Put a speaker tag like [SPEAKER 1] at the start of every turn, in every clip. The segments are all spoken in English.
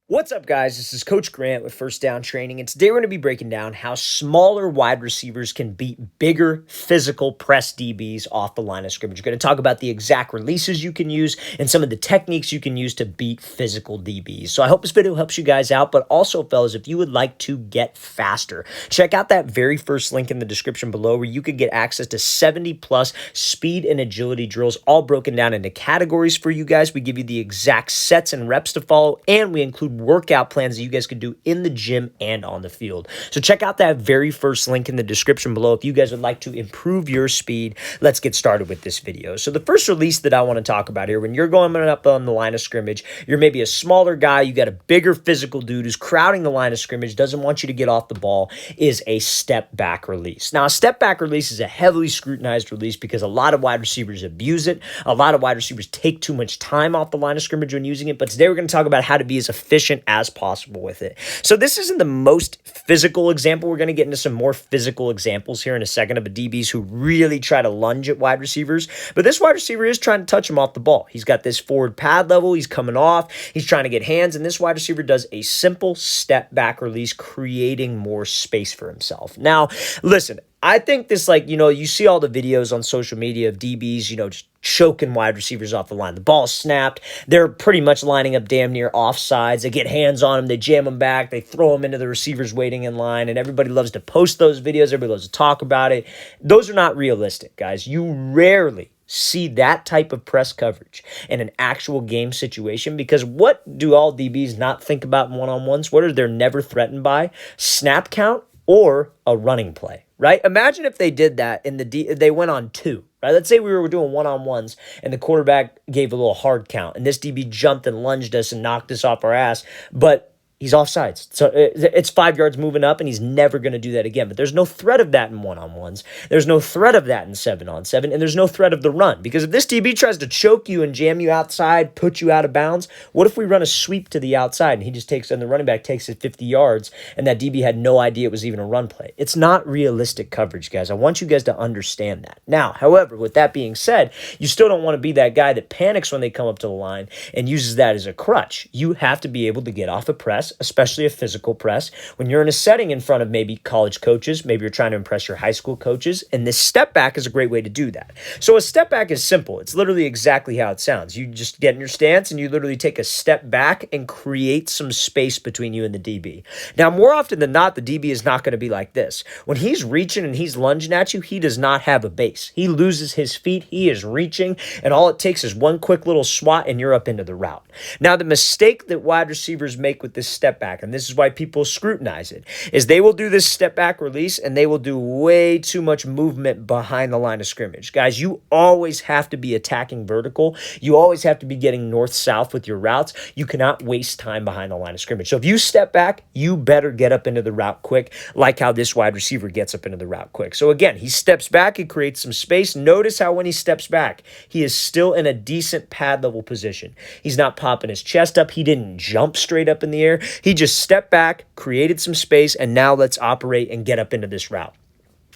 [SPEAKER 1] What's up, guys? This is Coach Grant with First Down Training, and today we're going to be breaking down how smaller wide receivers can beat bigger physical press DBs off the line of scrimmage. We're going to talk about the exact releases you can use and some of the techniques you can use to beat physical DBs. So I hope this video helps you guys out, but also, fellas, if you would like to get faster, check out that very first link in the description below where you could get access to 70+ speed and agility drills, all broken down into categories for you guys. We give you the exact sets and reps to follow, and we include workout plans that you guys can do in the gym and on the field. So check out that very first link in the description below if you guys would like to improve your speed. Let's get started with this video. So the first release that I want to talk about here, when you're going up on the line of scrimmage, you're maybe a smaller guy, you got a bigger physical dude who's crowding the line of scrimmage, doesn't want you to get off the ball, is a step back release. Now, a step back release is a heavily scrutinized release because a lot of wide receivers abuse it. A lot of wide receivers take too much time off the line of scrimmage when using it, but today we're going to talk about how to be as efficient as possible with it. So this isn't the most physical example. We're going to get into some more physical examples here in a second of DBs who really try to lunge at wide receivers, but this wide receiver is trying to touch him off the ball. He's got this forward pad level. He's coming off. He's trying to get hands, and this wide receiver does a simple step back release, creating more space for himself. Now, listen, I think this, you see all the videos on social media of DBs, just choking wide receivers off the line. The ball snapped. They're pretty much lining up damn near offsides. They get hands on them. They jam them back. They throw them into the receivers waiting in line, and everybody loves to post those videos. Everybody loves to talk about it. Those are not realistic, guys. You rarely see that type of press coverage in an actual game situation, because what do all DBs not think about in one-on-ones? What are they never threatened by? Snap count or a running play, right? Imagine if they did that and they went on two, right? Let's say we were doing one-on-ones and the quarterback gave a little hard count and this DB jumped and lunged us and knocked us off our ass, but he's offsides. So it's 5 yards moving up, and he's never going to do that again. But there's no threat of that in one-on-ones. There's no threat of that in 7-on-7, and there's no threat of the run. Because if this DB tries to choke you and jam you outside, put you out of bounds, what if we run a sweep to the outside and he just takes, and the running back takes it 50 yards, and that DB had no idea it was even a run play? It's not realistic coverage, guys. I want you guys to understand that. Now, however, with that being said, you still don't want to be that guy that panics when they come up to the line and uses that as a crutch. You have to be able to get off a press, especially a physical press, when you're in a setting in front of maybe college coaches, maybe you're trying to impress your high school coaches, and this step back is a great way to do that. So a step back is simple. It's literally exactly how it sounds. You just get in your stance and you literally take a step back and create some space between you and the DB. Now, more often than not, the DB is not going to be like this. When he's reaching and he's lunging at you, he does not have a base. He loses his feet. He is reaching, and all it takes is one quick little swat and you're up into the route. Now, the mistake that wide receivers make with this step back, and this is why people scrutinize it, is they will do this step back release and they will do way too much movement behind the line of scrimmage. Guys, you always have to be attacking vertical. You always have to be getting north-south with your routes. You cannot waste time behind the line of scrimmage. So if you step back, you better get up into the route quick, like how this wide receiver gets up into the route quick. So again, he steps back, he creates some space. Notice how when he steps back, he is still in a decent pad level position. He's not popping his chest up. He didn't jump straight up in the air. He just stepped back, created some space, and now let's operate and get up into this route.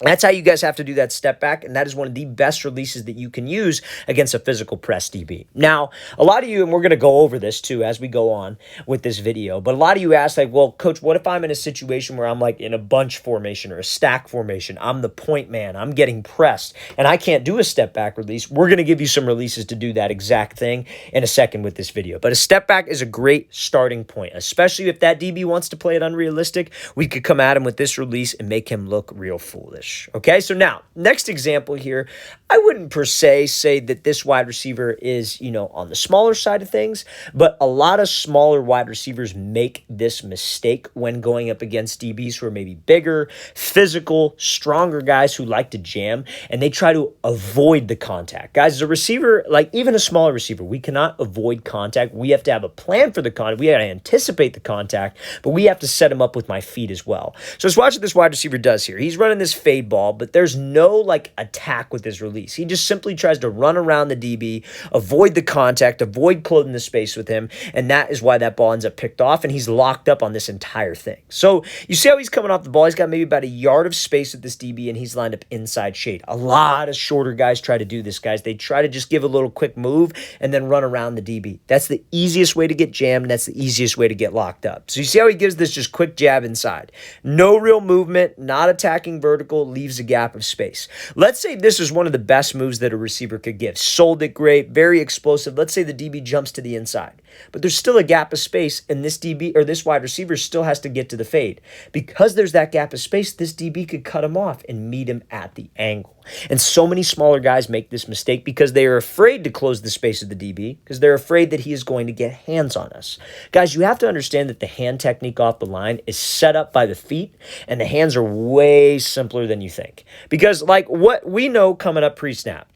[SPEAKER 1] That's how you guys have to do that step back, and that is one of the best releases that you can use against a physical press DB. Now, a lot of you, and we're going to go over this too as we go on with this video, but a lot of you ask, well, Coach, what if I'm in a situation where I'm in a bunch formation or a stack formation? I'm the point man. I'm getting pressed, and I can't do a step back release. We're going to give you some releases to do that exact thing in a second with this video. But a step back is a great starting point, especially if that DB wants to play it unrealistic. We could come at him with this release and make him look real foolish. Okay, so now, next example here, I wouldn't per se say that this wide receiver is, on the smaller side of things, but a lot of smaller wide receivers make this mistake when going up against DBs who are maybe bigger, physical, stronger guys who like to jam, and they try to avoid the contact. Guys, as a receiver, even a smaller receiver, we cannot avoid contact. We have to have a plan for the contact. We have to anticipate the contact, but we have to set him up with my feet as well. So let's watch what this wide receiver does here. He's running this fade ball, but there's no attack with his release. release. He just simply tries to run around the DB, avoid the contact, avoid closing the space with him, and that is why that ball ends up picked off, and he's locked up on this entire thing. So you see how he's coming off the ball. He's got maybe about a yard of space with this DB, and he's lined up inside shade. A lot of shorter guys try to do this, guys. They try to just give a little quick move and then run around the DB. That's the easiest way to get jammed, and that's the easiest way to get locked up. So you see how he gives this just quick jab inside. No real movement, not attacking vertical, leaves a gap of space. Let's say this is one of the best moves that a receiver could give. Sold it great, very explosive. Let's say the DB jumps to the inside, but there's still a gap of space, and this DB or this wide receiver still has to get to the fade. Because there's that gap of space, this DB could cut him off and meet him at the angle. And so many smaller guys make this mistake because they are afraid to close the space of the DB because they're afraid that he is going to get hands on us. Guys, you have to understand that the hand technique off the line is set up by the feet, and the hands are way simpler than you think. Because like what we know coming up pre-snap,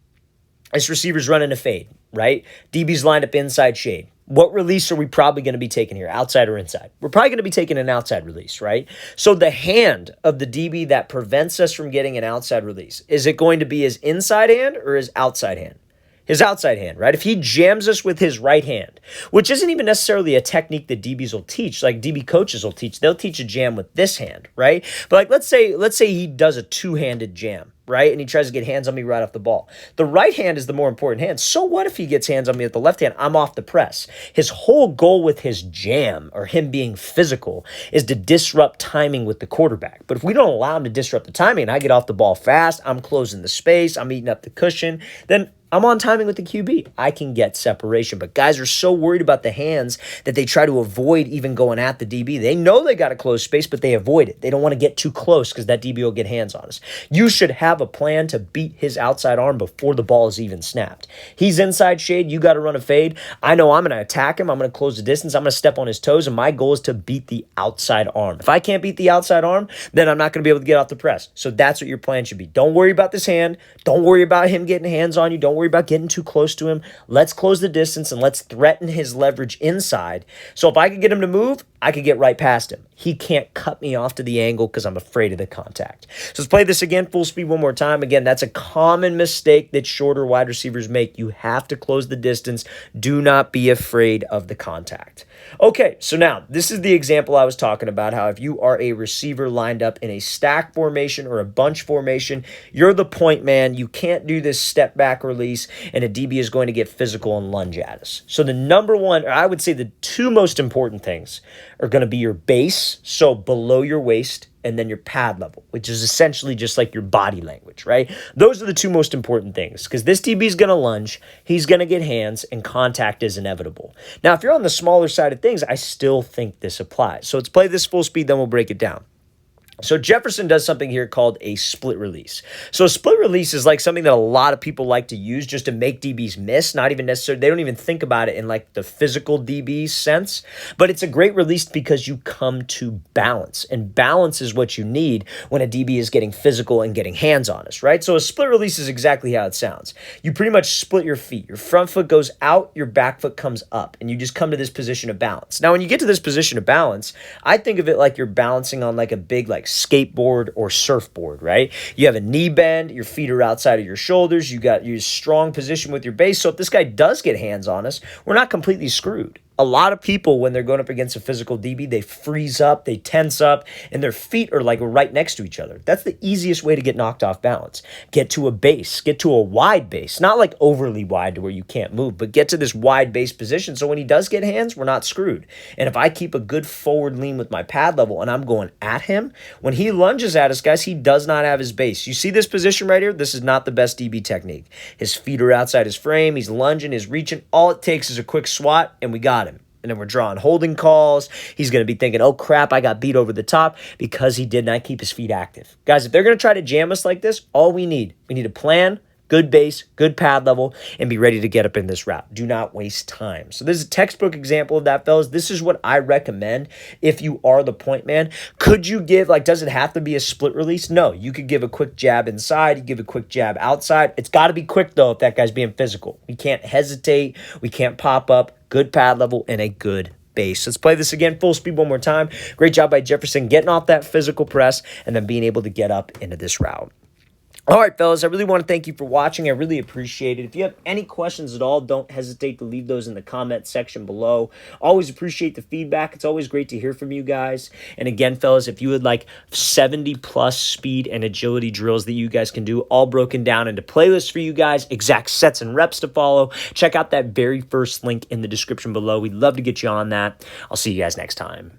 [SPEAKER 1] this receiver's running a fade, right? DB's lined up inside shade. What release are we probably going to be taking here, outside or inside? We're probably going to be taking an outside release, right? So the hand of the DB that prevents us from getting an outside release, is it going to be his inside hand or his outside hand? His outside hand, right? If he jams us with his right hand, which isn't even necessarily a technique that DBs will teach, like DB coaches will teach. They'll teach a jam with this hand, right? But like let's say he does a two-handed jam, right? And he tries to get hands on me right off the ball. The right hand is the more important hand. So what if he gets hands on me with the left hand? I'm off the press. His whole goal with his jam, or him being physical, is to disrupt timing with the quarterback. But if we don't allow him to disrupt the timing and I get off the ball fast, I'm closing the space, I'm eating up the cushion, then I'm on timing with the QB. I can get separation. But guys are so worried about the hands that they try to avoid even going at the DB. They know they got to close space, but they avoid it. They don't want to get too close because that DB will get hands on us. You should have a plan to beat his outside arm before the ball is even snapped. He's inside shade. You got to run a fade. I know I'm going to attack him. I'm going to close the distance. I'm going to step on his toes, and my goal is to beat the outside arm. If I can't beat the outside arm, then I'm not going to be able to get off the press. So that's what your plan should be. Don't worry about this hand. Don't worry about him getting hands on you. Don't worry about getting too close to him. Let's close the distance and let's threaten his leverage inside. So if I could get him to move, I could get right past him. He can't cut me off to the angle because I'm afraid of the contact. So let's play this again, full speed one more time. Again, that's a common mistake that shorter wide receivers make. You have to close the distance. Do not be afraid of the contact. Okay, so now this is the example I was talking about, how if you are a receiver lined up in a stack formation or a bunch formation, you're the point man. You can't do this step back release, and a DB is going to get physical and lunge at us. So the number one, or I would say the two most important things are going to be your base, so below your waist, and then your pad level, which is essentially just like your body language, right? Those are the two most important things because this DB is going to lunge, he's going to get hands, and contact is inevitable. Now, if you're on the smaller side of things, I still think this applies. So let's play this full speed, then we'll break it down. So Jefferson does something here called a split release. So a split release is like something that a lot of people like to use just to make DBs miss, not even necessarily, they don't even think about it in like the physical DB sense, but it's a great release because you come to balance, and balance is what you need when a DB is getting physical and getting hands on us, right? So a split release is exactly how it sounds. You pretty much split your feet. Your front foot goes out, your back foot comes up, and you just come to this position of balance. Now, when you get to this position of balance, I think of it like you're balancing on like a big like skateboard or surfboard, right? You have a knee bend, your feet are outside of your shoulders, you got your strong position with your base. So if this guy does get hands on us, we're not completely screwed. A lot of people, when they're going up against a physical DB, they freeze up, they tense up, and their feet are like right next to each other. That's the easiest way to get knocked off balance. Get to a base, get to a wide base, not like overly wide to where you can't move, but get to this wide base position. So when he does get hands, we're not screwed. And if I keep a good forward lean with my pad level and I'm going at him, when he lunges at us, guys, he does not have his base. You see this position right here? This is not the best DB technique. His feet are outside his frame. He's lunging, he's reaching. All it takes is a quick swat, and we got him. And then we're drawing holding calls. He's going to be thinking, oh, crap, I got beat over the top because he did not keep his feet active. Guys, if they're going to try to jam us like this, all we need a plan, good base, good pad level, and be ready to get up in this route. Do not waste time. So this is a textbook example of that, fellas. This is what I recommend if you are the point man. Could you give, like, does it have to be a split release? No, you could give a quick jab inside. You give a quick jab outside. It's got to be quick, though, if that guy's being physical. We can't hesitate. We can't pop up. Good pad level and a good base. Let's play this again, full speed one more time. Great job by Jefferson getting off that physical press and then being able to get up into this route. All right, fellas, I really want to thank you for watching. I really appreciate it. If you have any questions at all, don't hesitate to leave those in the comment section below. Always appreciate the feedback. It's always great to hear from you guys. And again, fellas, if you would like 70 plus speed and agility drills that you guys can do, all broken down into playlists for you guys, exact sets and reps to follow, check out that very first link in the description below. We'd love to get you on that. I'll see you guys next time.